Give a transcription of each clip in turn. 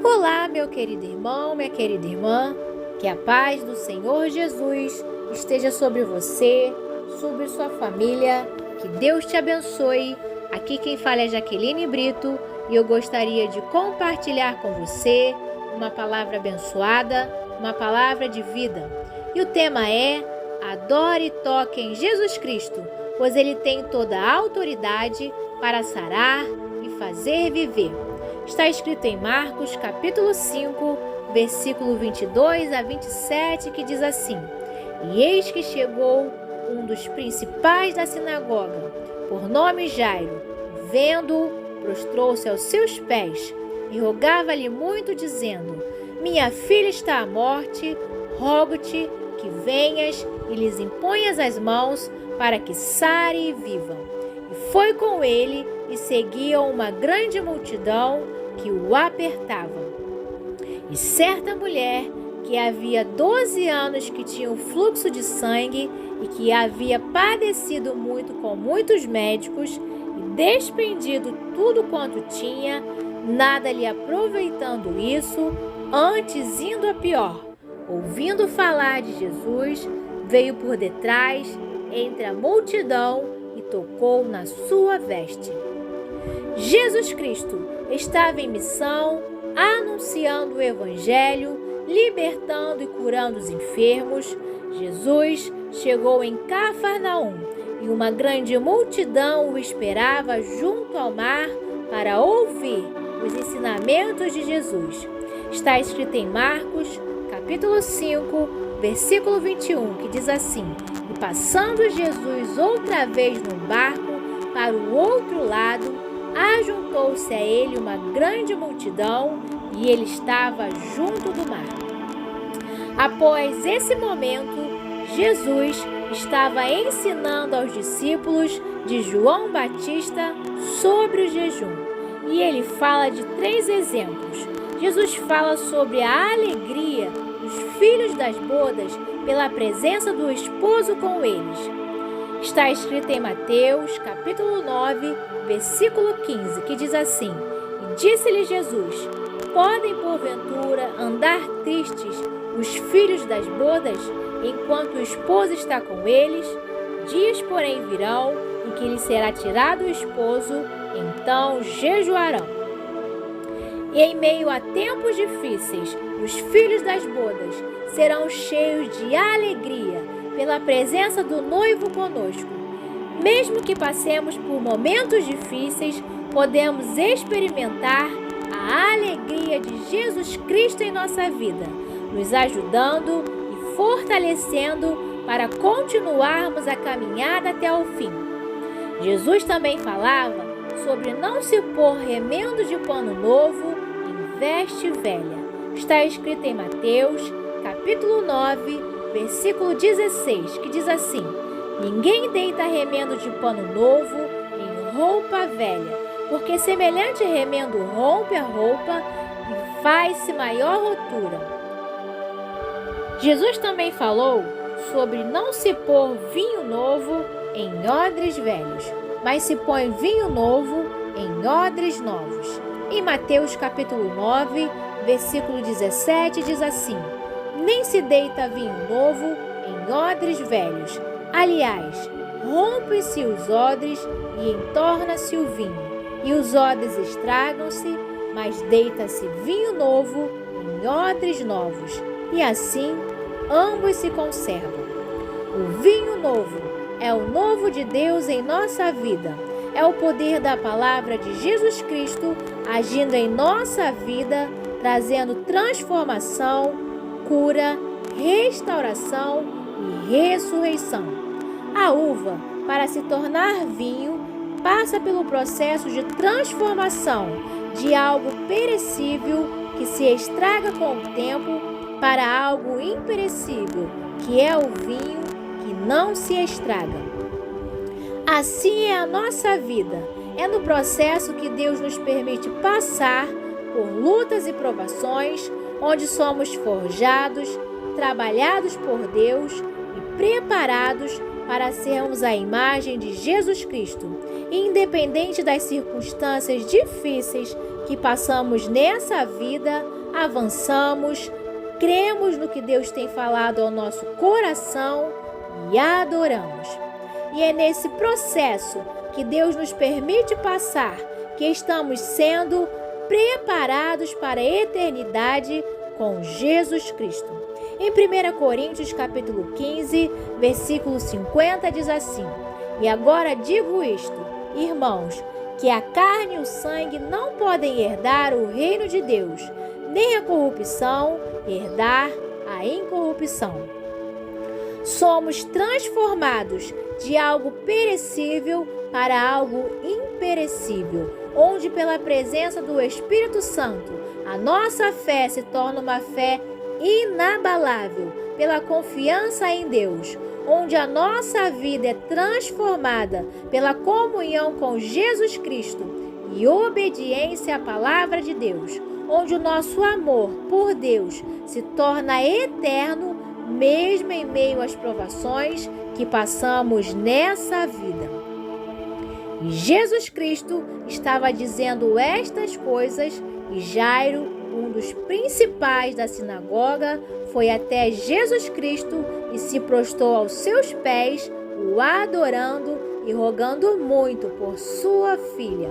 Olá, meu querido irmão, minha querida irmã, que a paz do Senhor Jesus esteja sobre você, sobre sua família, que Deus te abençoe. Aqui quem fala é Jaqueline Brito e eu gostaria de compartilhar com você uma palavra abençoada, uma palavra de vida. E o tema é: adore e toque em Jesus Cristo, pois Ele tem toda a autoridade para sarar e fazer viver. Está escrito em Marcos, capítulo 5, versículo 22 a 27, que diz assim: E eis que chegou um dos principais da sinagoga, por nome Jairo, vendo-o, prostrou-se aos seus pés e rogava-lhe muito, dizendo: Minha filha está à morte, rogo-te que venhas e lhes imponhas as mãos para que sare e viva. E foi com ele e seguiam uma grande multidão que o apertava. E certa mulher que havia 12 anos que tinha um fluxo de sangue e que havia padecido muito com muitos médicos e despendido tudo quanto tinha, nada lhe aproveitando isso, antes indo a pior, ouvindo falar de Jesus, veio por detrás, entre a multidão, e tocou na sua veste. Jesus Cristo estava em missão, anunciando o Evangelho, libertando e curando os enfermos. Jesus chegou em Cafarnaum e uma grande multidão o esperava junto ao mar para ouvir os ensinamentos de Jesus. Está escrito em Marcos, capítulo 5, versículo 21, que diz assim: E passando Jesus outra vez no barco para o outro lado, ajuntou-se a ele uma grande multidão e ele estava junto do mar. Após esse momento, Jesus estava ensinando aos discípulos de João Batista sobre o jejum. E ele fala de 3 exemplos. Jesus fala sobre a alegria dos filhos das bodas pela presença do esposo com eles. Está escrito em Mateus, capítulo 9, versículo 15, que diz assim: E disse-lhe Jesus: Podem porventura andar tristes os filhos das bodas, enquanto o esposo está com eles? Dias, porém, virão em que lhe será tirado o esposo, então jejuarão. E em meio a tempos difíceis, os filhos das bodas serão cheios de alegria pela presença do noivo conosco. Mesmo que passemos por momentos difíceis, podemos experimentar a alegria de Jesus Cristo em nossa vida, nos ajudando e fortalecendo para continuarmos a caminhada até o fim. Jesus também falava sobre não se pôr remendo de pano novo em veste velha. Está escrito em Mateus, capítulo 9, versículo 16, que diz assim: Ninguém deita remendo de pano novo em roupa velha, porque semelhante remendo rompe a roupa e faz-se maior rotura. Jesus também falou sobre não se pôr vinho novo em odres velhos, mas se põe vinho novo em odres novos. Em Mateus capítulo 9, versículo 17, diz assim: Nem se deita vinho novo em odres velhos. Aliás, rompe-se os odres e entorna-se o vinho, e os odres estragam-se, mas deita-se vinho novo em odres novos, e assim ambos se conservam. O vinho novo é o novo de Deus em nossa vida. É o poder da palavra de Jesus Cristo agindo em nossa vida, trazendo transformação, cura, restauração e ressurreição. A uva, para se tornar vinho, passa pelo processo de transformação de algo perecível que se estraga com o tempo para algo imperecível, que é o vinho que não se estraga. Assim é a nossa vida. É no processo que Deus nos permite passar por lutas e provações, onde somos forjados, trabalhados por Deus e preparados para sermos a imagem de Jesus Cristo. E independente das circunstâncias difíceis que passamos nessa vida, avançamos, cremos no que Deus tem falado ao nosso coração e adoramos. E é nesse processo que Deus nos permite passar que estamos sendo preparados para a eternidade com Jesus Cristo. Em 1 Coríntios capítulo 15, versículo 50 diz assim: E agora digo isto, irmãos, que a carne e o sangue não podem herdar o reino de Deus, nem a corrupção herdar a incorrupção. Somos transformados de algo perecível para algo imperecível, onde pela presença do Espírito Santo, a nossa fé se torna uma fé inabalável pela confiança em Deus, onde a nossa vida é transformada pela comunhão com Jesus Cristo e obediência à palavra de Deus, onde o nosso amor por Deus se torna eterno, mesmo em meio às provações que passamos nessa vida. E Jesus Cristo estava dizendo estas coisas e Jairo, um dos principais da sinagoga, foi até Jesus Cristo e se prostrou aos seus pés, o adorando e rogando muito por sua filha.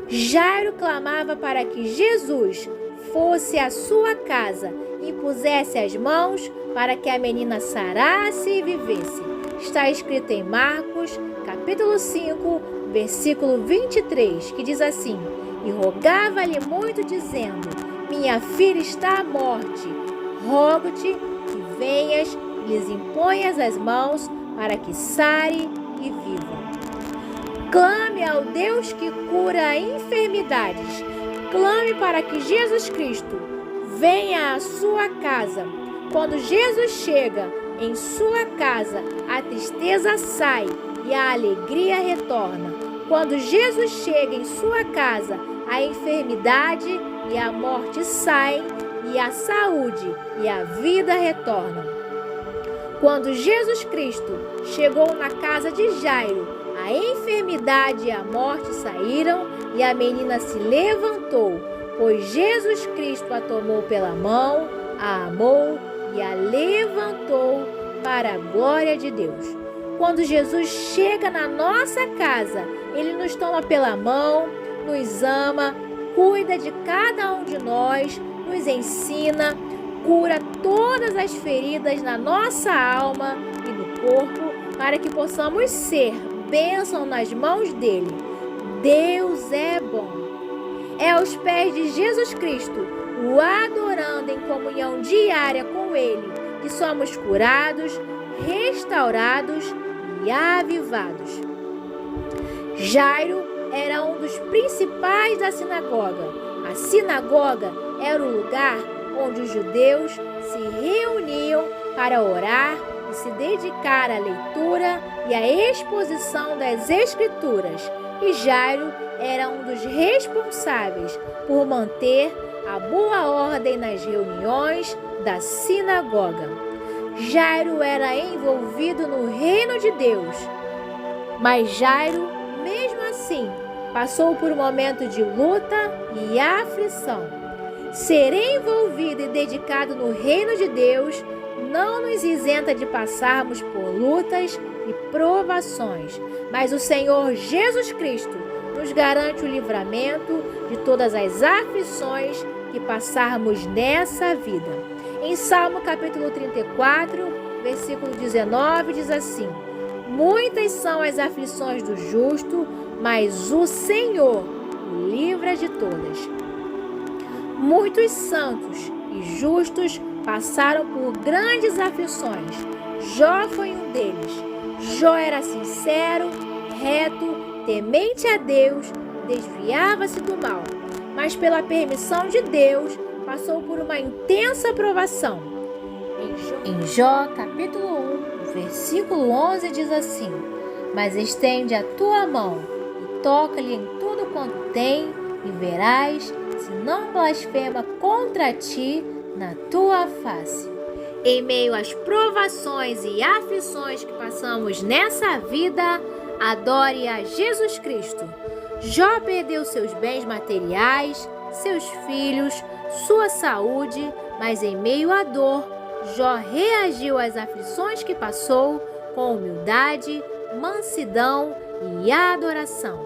Jairo clamava para que Jesus fosse à sua casa e impusesse as mãos para que a menina sarasse e vivesse. Está escrito em Marcos, capítulo 5, versículo 23, que diz assim: E rogava-lhe muito, dizendo: Minha filha está à morte. Rogo-te que venhas e lhes imponhas as mãos para que sare e viva. Clame ao Deus que cura enfermidades. Clame para que Jesus Cristo venha à sua casa. Quando Jesus chega em sua casa, a tristeza sai e a alegria retorna. Quando Jesus chega em sua casa, a enfermidade e a morte saem e a saúde e a vida retornam. Quando Jesus Cristo chegou na casa de Jairo, a enfermidade e a morte saíram e a menina se levantou, pois Jesus Cristo a tomou pela mão, a amou e a levantou para a glória de Deus. Quando Jesus chega na nossa casa, Ele nos toma pela mão, nos ama, cuida de cada um de nós, nos ensina, cura todas as feridas na nossa alma e no corpo, para que possamos ser bênção nas mãos dele. Deus é bom. É aos pés de Jesus Cristo, o adorando em comunhão diária com ele, que somos curados, restaurados e avivados. Jairo era um dos principais da sinagoga. A sinagoga era o lugar onde os judeus se reuniam para orar e se dedicar à leitura e à exposição das Escrituras. E Jairo era um dos responsáveis por manter a boa ordem nas reuniões da sinagoga. Jairo era envolvido no reino de Deus, mas Jairo, mesmo assim, passou por um momento de luta e aflição. Ser envolvido e dedicado no reino de Deus não nos isenta de passarmos por lutas e provações, mas o Senhor Jesus Cristo nos garante o livramento de todas as aflições que passarmos nessa vida. Em Salmo capítulo 34, versículo 19, diz assim: Muitas são as aflições do justo, mas o Senhor o livra de todas. Muitos santos e justos passaram por grandes aflições. Jó foi um deles. Jó era sincero, reto, temente a Deus, desviava-se do mal, mas pela permissão de Deus passou por uma intensa provação. Em Jó, capítulo 1, versículo 11 diz assim: Mas estende a tua mão e toca-lhe em tudo quanto tem, e verás se não blasfema contra ti na tua face. Em meio às provações e aflições que passamos nessa vida, adore a Jesus Cristo. Jó perdeu seus bens materiais, seus filhos, sua saúde, mas em meio à dor, Jó reagiu às aflições que passou com humildade, mansidão e adoração.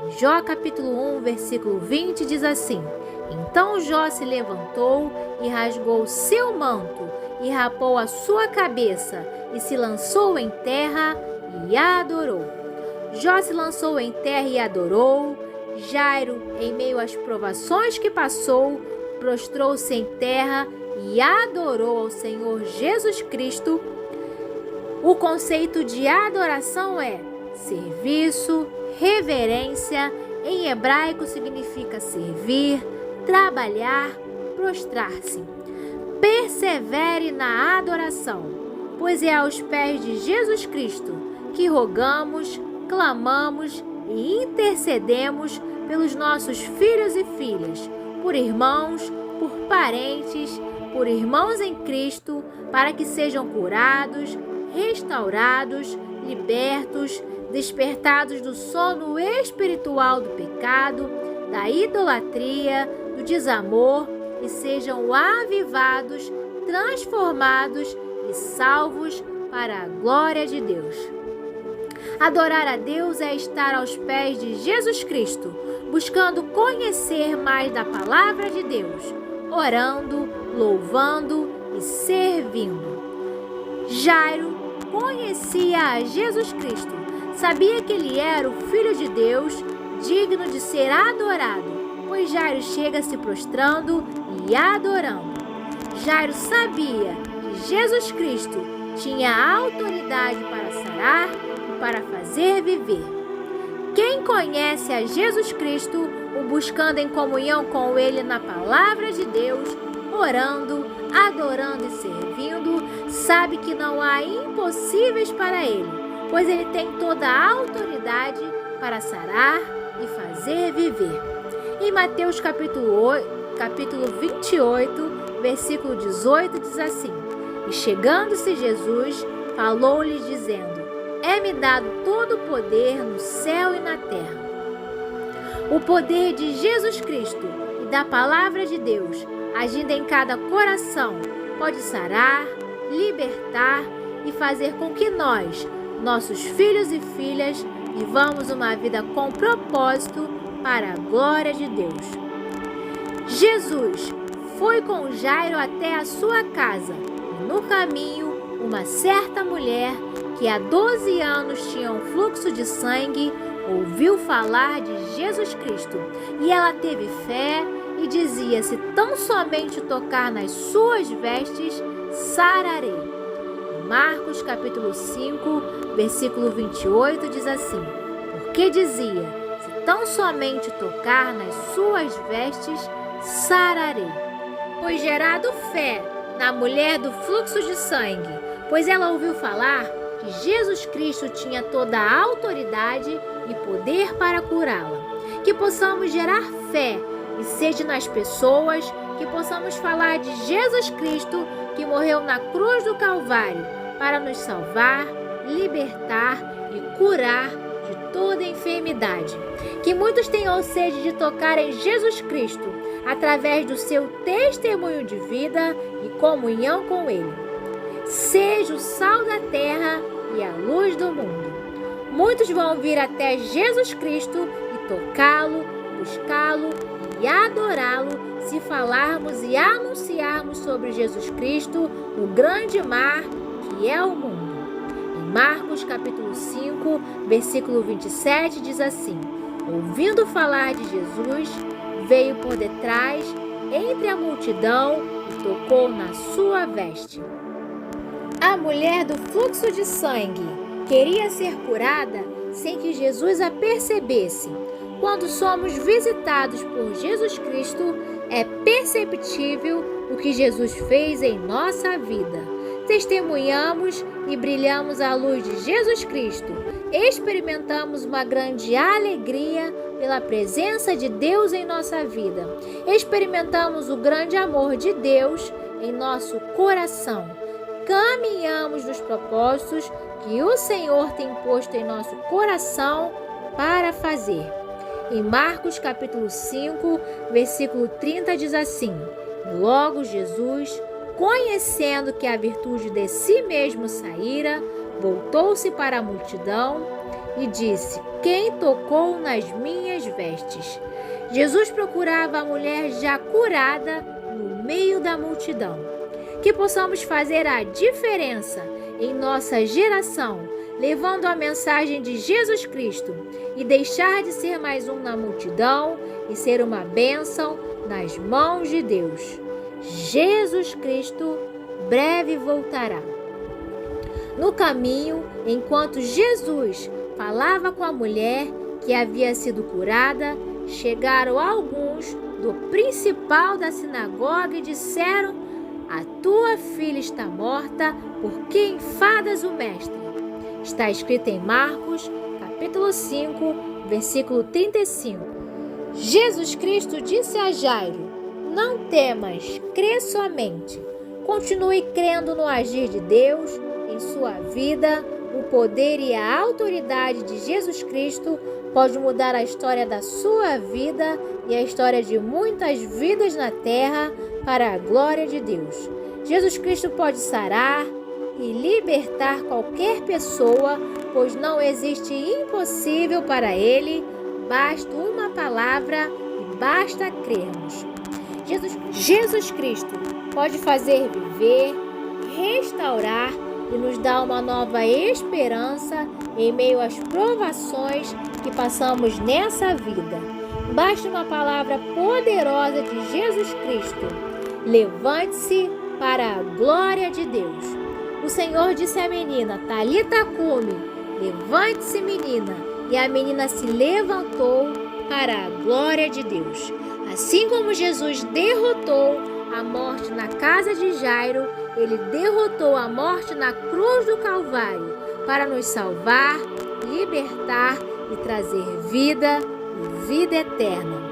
Em Jó capítulo 1, versículo 20 diz assim: Então Jó se levantou e rasgou seu manto e rapou a sua cabeça e se lançou em terra e adorou. Jó se lançou em terra e adorou. Jairo, em meio às provações que passou, prostrou-se em terra e adorou ao Senhor Jesus Cristo. O conceito de adoração é serviço, reverência. Em hebraico significa servir, trabalhar, prostrar-se. Persevere na adoração, pois é aos pés de Jesus Cristo que rogamos, clamamos e intercedemos pelos nossos filhos e filhas, por irmãos, por parentes, por irmãos em Cristo, para que sejam curados, restaurados, libertos, despertados do sono espiritual do pecado, da idolatria, do desamor e sejam avivados, transformados e salvos para a glória de Deus. Adorar a Deus é estar aos pés de Jesus Cristo, buscando conhecer mais da palavra de Deus, orando, louvando e servindo. Jairo conhecia a Jesus Cristo, sabia que ele era o Filho de Deus, digno de ser adorado, pois Jairo chega se prostrando e adorando. Jairo sabia que Jesus Cristo tinha autoridade para sarar e para fazer viver. Quem conhece a Jesus Cristo, o buscando em comunhão com Ele na palavra de Deus, orando, adorando e servindo, sabe que não há impossíveis para Ele, pois Ele tem toda a autoridade para sarar e fazer viver. Em Mateus capítulo 28, versículo 18, diz assim: E chegando-se Jesus, falou-lhes dizendo: É-me dado todo o poder no céu e na terra. O poder de Jesus Cristo e da palavra de Deus, agindo em cada coração, pode sarar, libertar e fazer com que nós, nossos filhos e filhas, vivamos uma vida com propósito para a glória de Deus. Jesus foi com Jairo até a sua casa e no caminho uma certa mulher que há 12 anos tinha um fluxo de sangue ouviu falar de Jesus Cristo e ela teve fé e dizia: se tão somente tocar nas suas vestes, sararei. Marcos capítulo 5, versículo 28 diz assim: porque dizia: se tão somente tocar nas suas vestes, sararei. Foi gerado fé na mulher do fluxo de sangue, pois ela ouviu falar que Jesus Cristo tinha toda a autoridade e poder para curá-la. Que possamos gerar fé e sede nas pessoas, que possamos falar de Jesus Cristo que morreu na cruz do Calvário para nos salvar, libertar e curar de toda enfermidade. Que muitos tenham sede de tocar em Jesus Cristo através do seu testemunho de vida e comunhão com Ele. Seja o sal da terra e a luz do mundo. Muitos vão vir até Jesus Cristo e tocá-lo, buscá-lo e adorá-lo se falarmos e anunciarmos sobre Jesus Cristo no grande mar que é o mundo. Em Marcos capítulo 5, versículo 27 diz assim: ouvindo falar de Jesus, veio por detrás, entre a multidão e tocou na sua veste. A mulher do fluxo de sangue queria ser curada sem que Jesus a percebesse. Quando somos visitados por Jesus Cristo, é perceptível o que Jesus fez em nossa vida. Testemunhamos e brilhamos a luz de Jesus Cristo. Experimentamos uma grande alegria pela presença de Deus em nossa vida. Experimentamos o grande amor de Deus em nosso coração. Caminhamos nos propósitos que o Senhor tem posto em nosso coração para fazer. Em Marcos capítulo 5, versículo 30 diz assim: Logo Jesus, conhecendo que a virtude de si mesmo saíra, voltou-se para a multidão e disse: Quem tocou nas minhas vestes? Jesus procurava a mulher já curada no meio da multidão. Que possamos fazer a diferença em nossa geração, levando a mensagem de Jesus Cristo e deixar de ser mais um na multidão e ser uma bênção nas mãos de Deus. Jesus Cristo breve voltará. No caminho, enquanto Jesus falava com a mulher que havia sido curada, chegaram alguns do principal da sinagoga e disseram: A tua filha está morta, por que enfadas o mestre? Está escrito em Marcos, capítulo 5, versículo 35. Jesus Cristo disse a Jairo: Não temas, crê somente. Continue crendo no agir de Deus em sua vida. O poder e a autoridade de Jesus Cristo pode mudar a história da sua vida e a história de muitas vidas na terra para a glória de Deus. Jesus Cristo pode sarar e libertar qualquer pessoa, pois não existe impossível para Ele. Basta uma palavra e basta crermos. Jesus Cristo pode fazer viver, restaurar e nos dar uma nova esperança em meio às provações que passamos nessa vida. Basta uma palavra poderosa de Jesus Cristo. Levante-se para a glória de Deus. O Senhor disse à menina: Talita cumi, levante-se, menina. E a menina se levantou para a glória de Deus. Assim como Jesus derrotou a morte na casa de Jairo, Ele derrotou a morte na cruz do Calvário para nos salvar, libertar e trazer vida e vida eterna.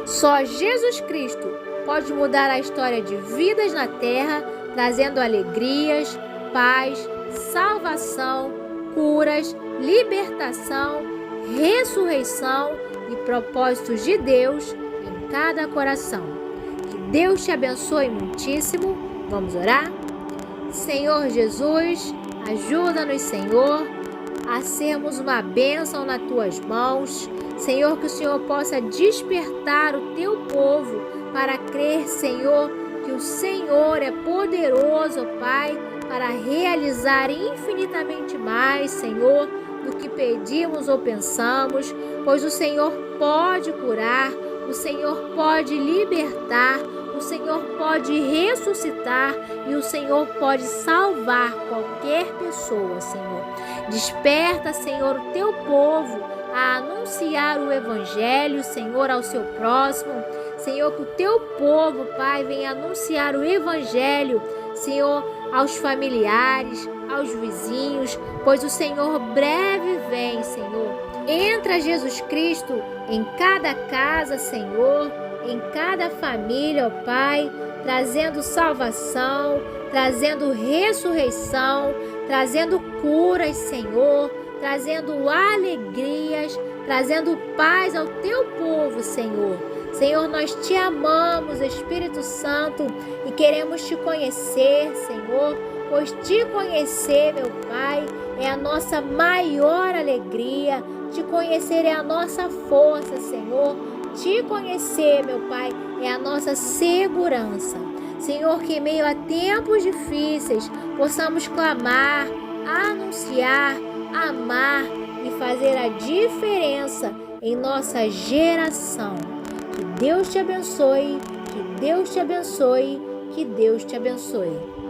Só Jesus Cristo pode mudar a história de vidas na terra, trazendo alegrias, paz, salvação, curas, libertação, ressurreição e propósitos de Deus em cada coração. Que Deus te abençoe muitíssimo. Vamos orar? Senhor Jesus, ajuda-nos, Senhor, a sermos uma bênção nas Tuas mãos. Senhor, que o Senhor possa despertar o Teu povo para crer, Senhor, que o Senhor é poderoso, Pai, para realizar infinitamente mais, Senhor, do que pedimos ou pensamos, pois o Senhor pode curar, o Senhor pode libertar, o Senhor pode ressuscitar e o Senhor pode salvar qualquer pessoa, Senhor. Desperta, Senhor, o Teu povo a anunciar o Evangelho, Senhor, ao seu próximo. Senhor, que o Teu povo, Pai, venha anunciar o Evangelho, Senhor, aos familiares, aos vizinhos, pois o Senhor breve vem, Senhor. Entra Jesus Cristo em cada casa, Senhor, em cada família, ó Pai, trazendo salvação, trazendo ressurreição, trazendo curas, Senhor, trazendo alegrias, trazendo paz ao Teu povo, Senhor. Senhor, nós Te amamos, Espírito Santo, e queremos Te conhecer, Senhor, pois Te conhecer, meu Pai, é a nossa maior alegria. Te conhecer é a nossa força, Senhor. Te conhecer, meu Pai, é a nossa segurança. Senhor, que em meio a tempos difíceis possamos clamar, anunciar, amar e fazer a diferença em nossa geração. Que Deus te abençoe, que Deus te abençoe, que Deus te abençoe.